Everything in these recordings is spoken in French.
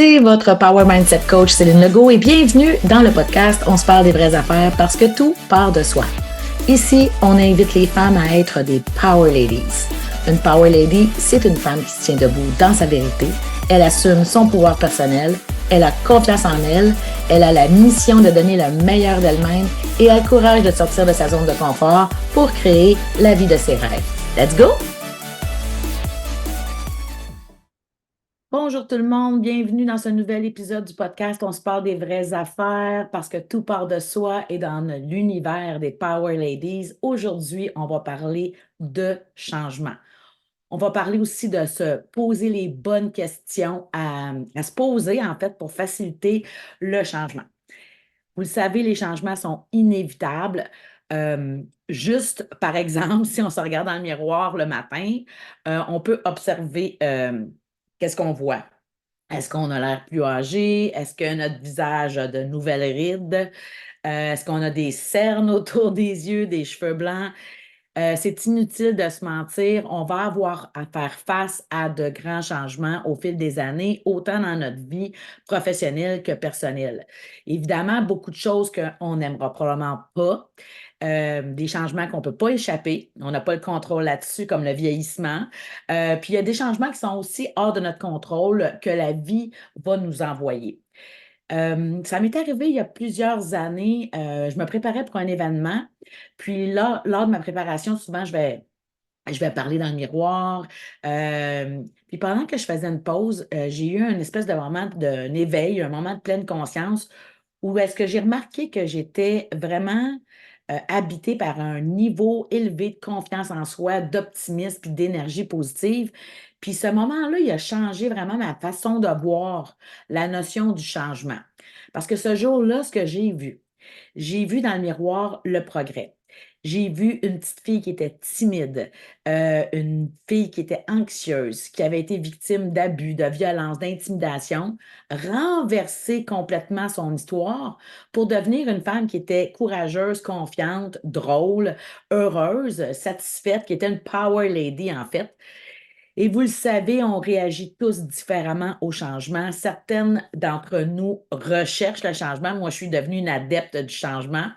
C'est votre Power Mindset Coach Céline Legault et bienvenue dans le podcast On se parle des vraies affaires parce que tout part de soi. Ici, on invite les femmes à être des Power Ladies. Une Power Lady, c'est une femme qui se tient debout dans sa vérité. Elle assume son pouvoir personnel, elle a confiance en elle, elle a la mission de donner le meilleur d'elle-même et a le courage de sortir de sa zone de confort pour créer la vie de ses rêves. Let's go! Bonjour tout le monde, bienvenue dans ce nouvel épisode du podcast On se parle des vraies affaires parce que tout part de soi et dans l'univers des Power Ladies. Aujourd'hui, on va parler de changement. On va parler aussi de se poser les bonnes questions à se poser en fait pour faciliter le changement. Vous le savez, les changements sont inévitables. Juste, par exemple, si on se regarde dans le miroir le matin, on peut observer qu'est-ce qu'on voit. Est-ce qu'on a l'air plus âgé? Est-ce que notre visage a de nouvelles rides? Est-ce qu'on a des cernes autour des yeux, des cheveux blancs? C'est inutile de se mentir. On va avoir à faire face à de grands changements au fil des années, autant dans notre vie professionnelle que personnelle. Évidemment, beaucoup de choses qu'on n'aimera probablement pas. Des changements qu'on ne peut pas échapper. On n'a pas le contrôle là-dessus, comme le vieillissement. Puis il y a des changements qui sont aussi hors de notre contrôle que la vie va nous envoyer. Ça m'est arrivé il y a plusieurs années. Je me préparais pour un événement. Puis là, lors de ma préparation, souvent, je vais parler dans le miroir. Puis pendant que je faisais une pause, j'ai eu une espèce de moment d'un éveil, un moment de pleine conscience où est-ce que j'ai remarqué que j'étais vraiment habitée par un niveau élevé de confiance en soi, d'optimisme puis d'énergie positive. Puis ce moment-là, il a changé vraiment ma façon de voir la notion du changement. Parce que ce jour-là, ce que j'ai vu dans le miroir le progrès. J'ai vu une petite fille qui était timide, une fille qui était anxieuse, qui avait été victime d'abus, de violence, d'intimidation, renverser complètement son histoire pour devenir une femme qui était courageuse, confiante, drôle, heureuse, satisfaite, qui était une power lady en fait. Et vous le savez, on réagit tous différemment au changement. Certaines d'entre nous recherchent le changement. Moi, je suis devenue une adepte du changement.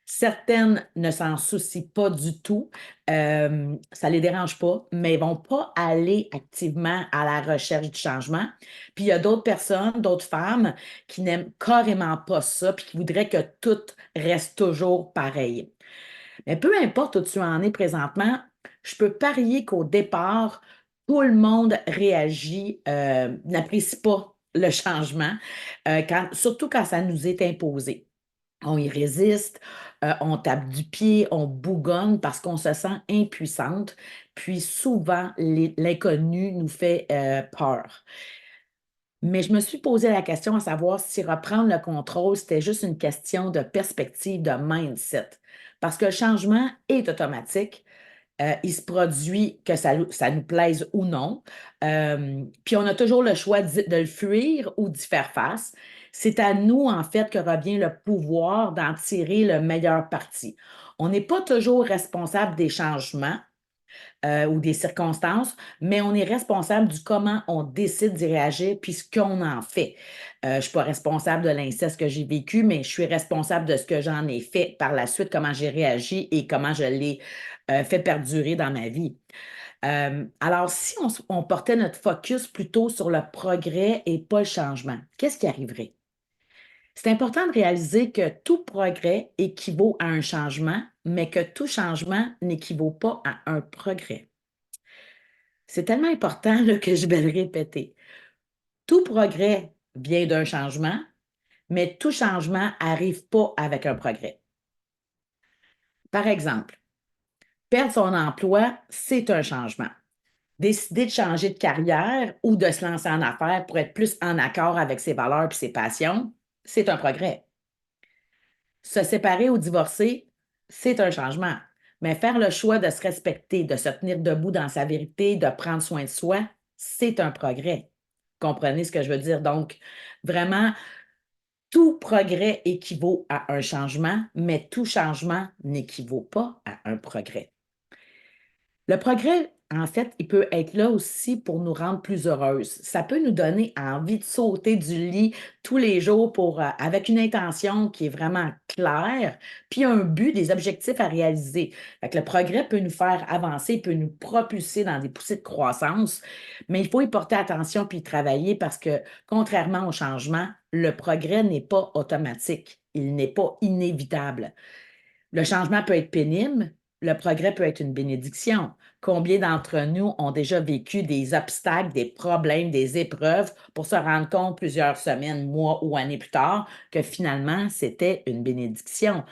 Certaines ne s'en soucient pas du tout, ça ne les dérange pas, mais ils ne vont pas aller activement à la recherche du changement. Puis il y a d'autres personnes, d'autres femmes qui n'aiment carrément pas ça, puis qui voudraient que tout reste toujours pareil. Mais peu importe où tu en es présentement, je peux parier qu'au départ, tout le monde réagit, n'apprécie pas le changement, surtout quand ça nous est imposé. On y résiste, on tape du pied, on bougonne parce qu'on se sent impuissante. Puis souvent, l'inconnu nous fait peur. Mais je me suis posé la question à savoir si reprendre le contrôle, c'était juste une question de perspective, de mindset. Parce que le changement est automatique. Il se produit que ça nous plaise ou non. Puis on a toujours le choix de le fuir ou d'y faire face. C'est à nous, en fait, que revient le pouvoir d'en tirer le meilleur parti. On n'est pas toujours responsable des changements ou des circonstances, mais on est responsable du comment on décide d'y réagir puis ce qu'on en fait. Je ne suis pas responsable de l'inceste que j'ai vécu, mais je suis responsable de ce que j'en ai fait par la suite, comment j'ai réagi et comment je l'ai fait perdurer dans ma vie. Alors, si on portait notre focus plutôt sur le progrès et pas le changement, qu'est-ce qui arriverait? C'est important de réaliser que tout progrès équivaut à un changement, mais que tout changement n'équivaut pas à un progrès. C'est tellement important là, que je vais le répéter. Tout progrès vient d'un changement, mais tout changement n'arrive pas avec un progrès. Par exemple, perdre son emploi, c'est un changement. Décider de changer de carrière ou de se lancer en affaires pour être plus en accord avec ses valeurs et ses passions, c'est un progrès. Se séparer ou divorcer, c'est un changement. Mais faire le choix de se respecter, de se tenir debout dans sa vérité, de prendre soin de soi, c'est un progrès. Comprenez ce que je veux dire? Donc, vraiment, tout progrès équivaut à un changement, mais tout changement n'équivaut pas à un progrès. Le progrès en fait, il peut être là aussi pour nous rendre plus heureuses. Ça peut nous donner envie de sauter du lit tous les jours avec une intention qui est vraiment claire, puis un but, des objectifs à réaliser. Fait que le progrès peut nous faire avancer, peut nous propulser dans des poussées de croissance, mais il faut y porter attention puis y travailler parce que, contrairement au changement, le progrès n'est pas automatique. Il n'est pas inévitable. Le changement peut être pénible, le progrès peut être une bénédiction. Combien d'entre nous ont déjà vécu des obstacles, des problèmes, des épreuves pour se rendre compte plusieurs semaines, mois ou années plus tard que finalement, c'était une bénédiction?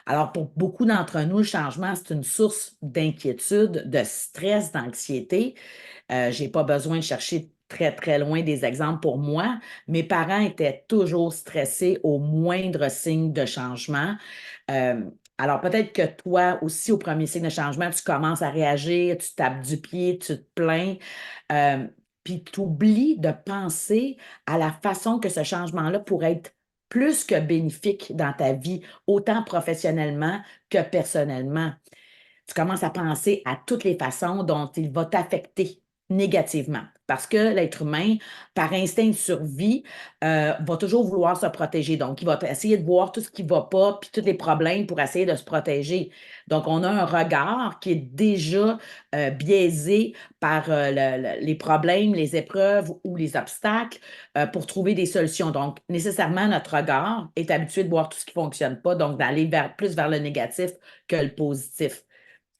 Alors, pour beaucoup d'entre nous, le changement, c'est une source d'inquiétude, de stress, d'anxiété. Je n'ai pas besoin de chercher très, très loin des exemples pour moi. Mes parents étaient toujours stressés au moindre signe de changement. Euh, alors, peut-être que toi aussi, au premier signe de changement, tu commences à réagir, tu tapes du pied, tu te plains, euh, puis tu oublies de penser à la façon que ce changement-là pourrait être plus que bénéfique dans ta vie, autant professionnellement que personnellement. Tu commences à penser à toutes les façons dont il va t'affecter négativement. Parce que l'être humain, par instinct de survie, va toujours vouloir se protéger. Donc, il va essayer de voir tout ce qui ne va pas, puis tous les problèmes pour essayer de se protéger. Donc, on a un regard qui est déjà biaisé par les problèmes, les épreuves ou les obstacles pour trouver des solutions. Donc, nécessairement, notre regard est habitué de voir tout ce qui ne fonctionne pas, donc d'aller plus vers le négatif que le positif.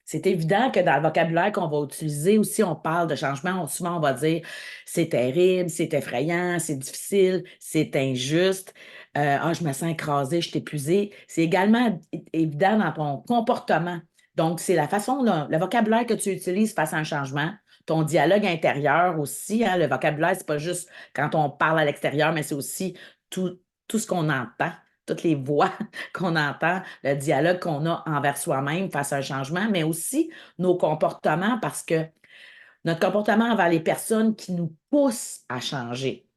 C'est évident que dans le vocabulaire qu'on va utiliser aussi, on parle de changement. Souvent, on va dire c'est terrible, c'est effrayant, c'est difficile, c'est injuste. Je me sens écrasé, je suis épuisé. C'est également évident dans ton comportement. Donc, c'est la façon, le vocabulaire que tu utilises face à un changement, ton dialogue intérieur aussi. Hein, le vocabulaire, c'est pas juste quand on parle à l'extérieur, mais c'est aussi tout ce qu'on entend, toutes les voix qu'on entend, le dialogue qu'on a envers soi-même face à un changement, mais aussi nos comportements parce que notre comportement envers les personnes qui nous poussent à changer.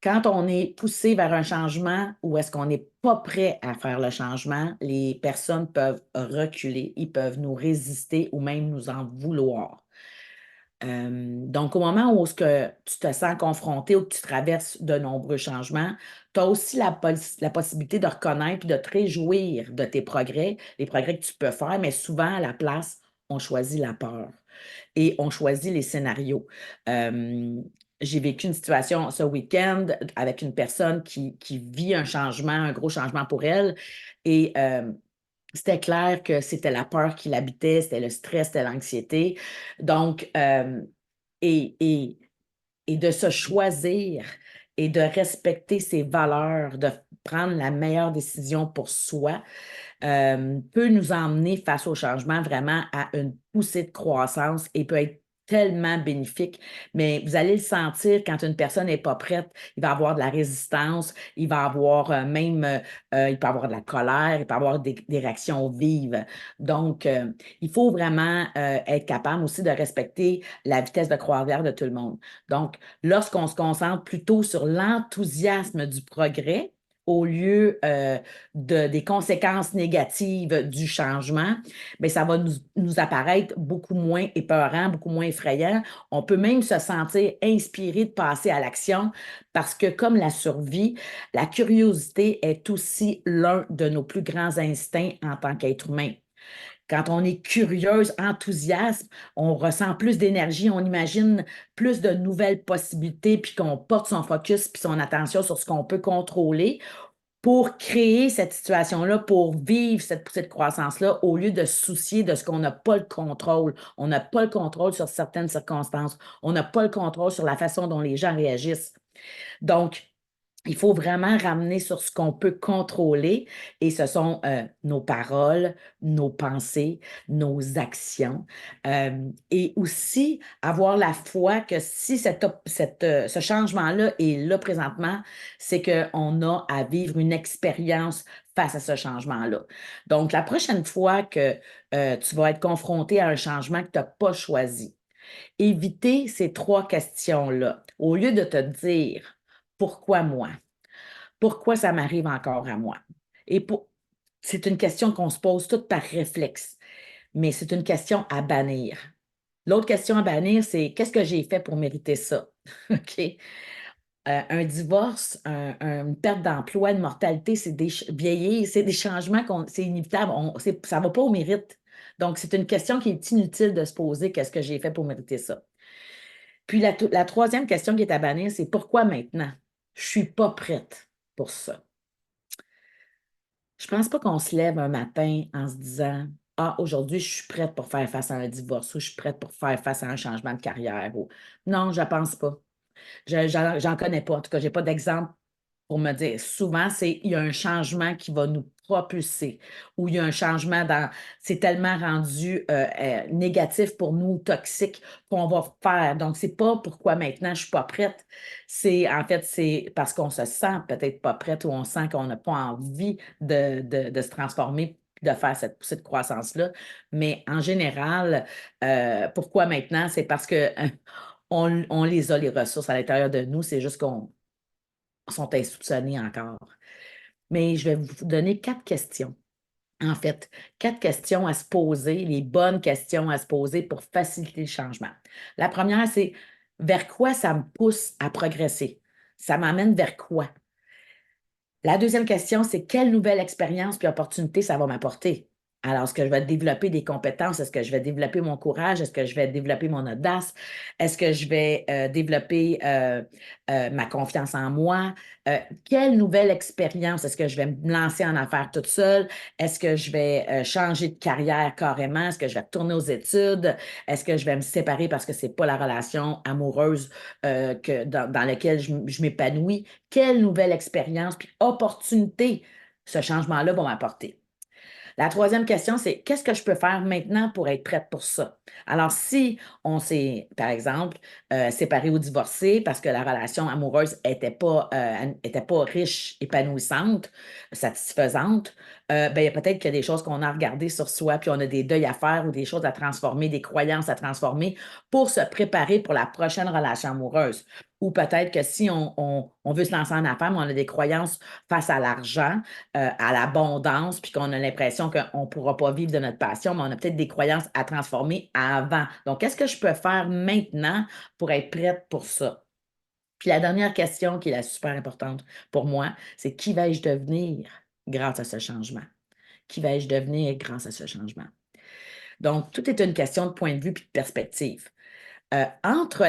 Quand on est poussé vers un changement ou est-ce qu'on n'est pas prêt à faire le changement, les personnes peuvent reculer, ils peuvent nous résister ou même nous en vouloir. Donc, au moment où est-ce que tu te sens confronté ou que tu traverses de nombreux changements, tu as aussi la possibilité de reconnaître et de te réjouir de tes progrès, les progrès que tu peux faire, mais souvent, à la place, on choisit la peur et on choisit les scénarios. Euh, j'ai vécu une situation ce week-end avec une personne qui vit un changement, un gros changement pour elle. Et c'était clair que c'était la peur qui l'habitait, c'était le stress, c'était l'anxiété. Donc, et, et, et de se choisir et de respecter ses valeurs, de prendre la meilleure décision pour soi, peut nous emmener face au changement vraiment à une poussée de croissance et peut être tellement bénéfique. Mais vous allez le sentir quand une personne n'est pas prête, il va avoir de la résistance, il va avoir il peut avoir de la colère, il peut avoir des réactions vives. Donc, il faut vraiment être capable aussi de respecter la vitesse de croisière de tout le monde. Donc, lorsqu'on se concentre plutôt sur l'enthousiasme du progrès, au lieu des conséquences négatives du changement, bien, ça va nous apparaître beaucoup moins épeurant, beaucoup moins effrayant. On peut même se sentir inspiré de passer à l'action parce que, comme la survie, la curiosité est aussi l'un de nos plus grands instincts en tant qu'être humain. Quand on est curieuse, enthousiaste, on ressent plus d'énergie, on imagine plus de nouvelles possibilités, puis qu'on porte son focus puis son attention sur ce qu'on peut contrôler pour créer cette situation-là, pour vivre cette poussée de croissance-là, au lieu de se soucier de ce qu'on n'a pas le contrôle. On n'a pas le contrôle sur certaines circonstances. On n'a pas le contrôle sur la façon dont les gens réagissent. Donc, il faut vraiment ramener sur ce qu'on peut contrôler et ce sont nos paroles, nos pensées, nos actions et aussi avoir la foi que si ce changement-là est là présentement, c'est qu'on a à vivre une expérience face à ce changement-là. Donc, la prochaine fois que tu vas être confronté à un changement que tu n'as pas choisi, éviter ces trois questions-là. Au lieu de te dire pourquoi moi? Pourquoi ça m'arrive encore à moi? Et c'est une question qu'on se pose toute par réflexe, mais c'est une question à bannir. L'autre question à bannir, c'est qu'est-ce que j'ai fait pour mériter ça? OK? Un divorce, une perte d'emploi, une mortalité, c'est vieillir, c'est des changements, c'est inévitable. Ça ne va pas au mérite. Donc, c'est une question qui est inutile de se poser, qu'est-ce que j'ai fait pour mériter ça? Puis la troisième question qui est à bannir, c'est pourquoi maintenant? Je ne suis pas prête pour ça. Je ne pense pas qu'on se lève un matin en se disant ah, aujourd'hui, je suis prête pour faire face à un divorce ou je suis prête pour faire face à un changement de carrière. Non, je ne pense pas. J'en connais pas. En tout cas, je n'ai pas d'exemple pour me dire. Souvent, il y a un changement qui va nous propulser ou il y a un changement c'est tellement rendu négatif pour nous, toxique, qu'on va faire. Donc, c'est pas pourquoi maintenant je suis pas prête. En fait, c'est parce qu'on se sent peut-être pas prête ou on sent qu'on n'a pas envie de se transformer de faire cette poussée de croissance-là. Mais en général, pourquoi maintenant? C'est parce que on les a, les ressources à l'intérieur de nous. C'est juste qu'on sont insoupçonnés encore. Mais je vais vous donner 4 questions. En fait, 4 questions à se poser, les bonnes questions à se poser pour faciliter le changement. La première, c'est vers quoi ça me pousse à progresser? Ça m'amène vers quoi? La deuxième question, c'est quelle nouvelle expérience puis opportunité ça va m'apporter? Alors, est-ce que je vais développer des compétences? Est-ce que je vais développer mon courage? Est-ce que je vais développer mon audace? Est-ce que je vais développer ma confiance en moi? Quelle nouvelle expérience? Est-ce que je vais me lancer en affaires toute seule? Est-ce que je vais changer de carrière carrément? Est-ce que je vais retourner aux études? Est-ce que je vais me séparer parce que ce n'est pas la relation amoureuse dans laquelle je m'épanouis? Quelle nouvelle expérience puis opportunité ce changement-là va m'apporter? La troisième question, c'est qu'est-ce que je peux faire maintenant pour être prête pour ça? Alors, si on s'est, par exemple, séparé ou divorcé parce que la relation amoureuse était pas riche, épanouissante, satisfaisante, ben, il y a peut-être qu'il y a des choses qu'on a regardées sur soi, puis on a des deuils à faire ou des choses à transformer, des croyances à transformer pour se préparer pour la prochaine relation amoureuse. Ou peut-être que si on veut se lancer en affaires, mais on a des croyances face à l'argent, à l'abondance, puis qu'on a l'impression qu'on ne pourra pas vivre de notre passion, mais on a peut-être des croyances à transformer avant. Donc, qu'est-ce que je peux faire maintenant pour être prête pour ça? Puis la dernière question qui est la super importante pour moi, c'est qui vais-je devenir grâce à ce changement? Qui vais-je devenir grâce à ce changement? Donc, tout est une question de point de vue puis de perspective. Entre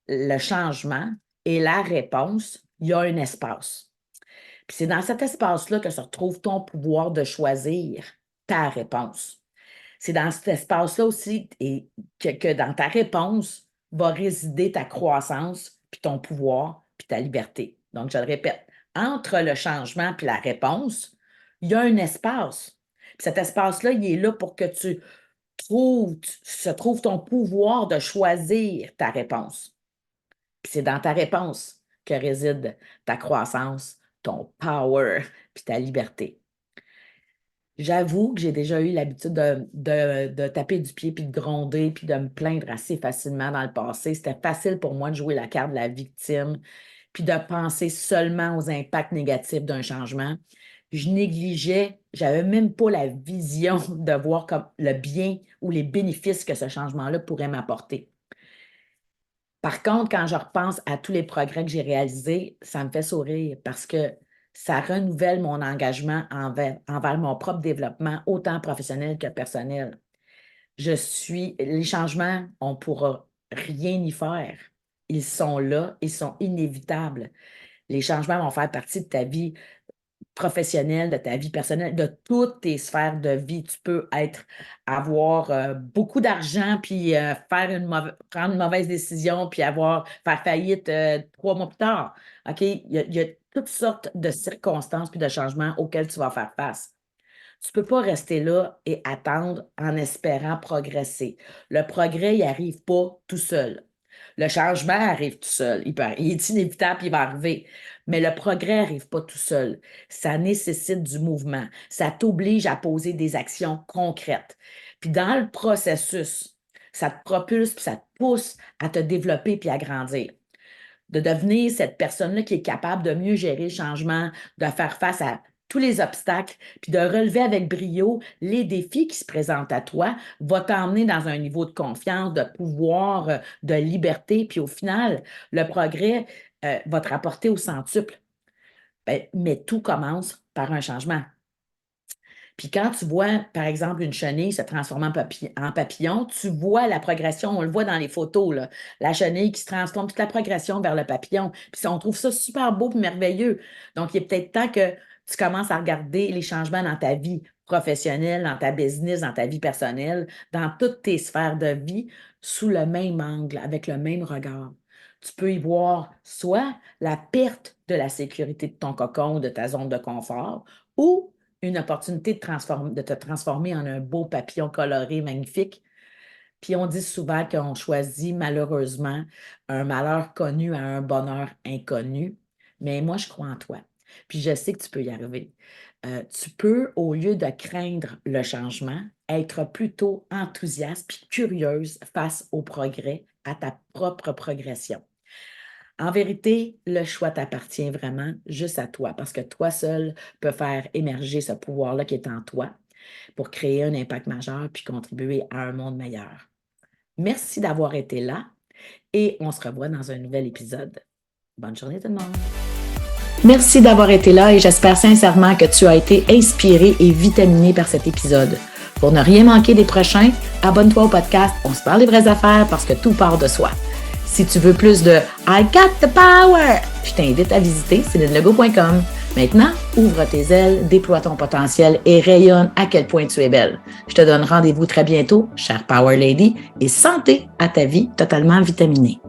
le changement et la réponse, il y a un espace. Puis c'est dans cet espace-là que se retrouve ton pouvoir de choisir ta réponse. C'est dans cet espace-là aussi que dans ta réponse va résider ta croissance, puis ton pouvoir, puis ta liberté. Donc, je le répète, entre le changement puis la réponse, il y a un espace. Puis cet espace-là, il est là pour que se trouve ton pouvoir de choisir ta réponse. Puis c'est dans ta réponse que réside ta croissance, ton power, puis ta liberté. J'avoue que j'ai déjà eu l'habitude de taper du pied, puis de gronder, puis de me plaindre assez facilement dans le passé. C'était facile pour moi de jouer la carte de la victime, puis de penser seulement aux impacts négatifs d'un changement. Je négligeais, j'avais même pas la vision de voir comme le bien ou les bénéfices que ce changement-là pourrait m'apporter. Par contre, quand je repense à tous les progrès que j'ai réalisés, ça me fait sourire parce que ça renouvelle mon engagement envers mon propre développement, autant professionnel que personnel. Les changements, on ne pourra rien y faire. Ils sont là, ils sont inévitables. Les changements vont faire partie de ta vie professionnelle, de ta vie personnelle, de toutes tes sphères de vie. Tu peux avoir beaucoup d'argent, puis prendre une mauvaise décision, puis faire faillite 3 mois plus tard. OK? Il y a toutes sortes de circonstances puis de changements auxquels tu vas faire face. Tu ne peux pas rester là et attendre en espérant progresser. Le progrès, il n'arrive pas tout seul. Le changement arrive tout seul. Il est inévitable, il va arriver. Mais le progrès n'arrive pas tout seul. Ça nécessite du mouvement. Ça t'oblige à poser des actions concrètes. Puis dans le processus, ça te propulse, puis ça te pousse à te développer puis à grandir. De devenir cette personne-là qui est capable de mieux gérer le changement, de faire face à tous les obstacles, puis de relever avec brio les défis qui se présentent à toi, va t'emmener dans un niveau de confiance, de pouvoir, de liberté, puis au final, le progrès va te rapporter au centuple. Ben, mais tout commence par un changement. Puis quand tu vois, par exemple, une chenille se transformer en papillon, tu vois la progression, on le voit dans les photos, là, la chenille qui se transforme, toute la progression vers le papillon. Puis on trouve ça super beau et merveilleux. Donc, il est peut-être temps que tu commences à regarder les changements dans ta vie professionnelle, dans ta business, dans ta vie personnelle, dans toutes tes sphères de vie, sous le même angle, avec le même regard. Tu peux y voir soit la perte de la sécurité de ton cocon, de ta zone de confort, ou une opportunité de te transformer en un beau papillon coloré magnifique. Puis on dit souvent qu'on choisit malheureusement un malheur connu à un bonheur inconnu, mais moi je crois en toi. Puis je sais que tu peux y arriver. Tu peux, au lieu de craindre le changement, être plutôt enthousiaste puis curieuse face au progrès, à ta propre progression. En vérité, le choix t'appartient vraiment juste à toi parce que toi seul peux faire émerger ce pouvoir-là qui est en toi pour créer un impact majeur puis contribuer à un monde meilleur. Merci d'avoir été là et on se revoit dans un nouvel épisode. Bonne journée tout le monde! Merci d'avoir été là et j'espère sincèrement que tu as été inspiré et vitaminé par cet épisode. Pour ne rien manquer des prochains, abonne-toi au podcast On se parle des vraies affaires parce que tout part de soi. Si tu veux plus de I got the power, je t'invite à visiter CélineLegault.com. Maintenant, ouvre tes ailes, déploie ton potentiel et rayonne à quel point tu es belle. Je te donne rendez-vous très bientôt, chère Power Lady, et santé à ta vie totalement vitaminée.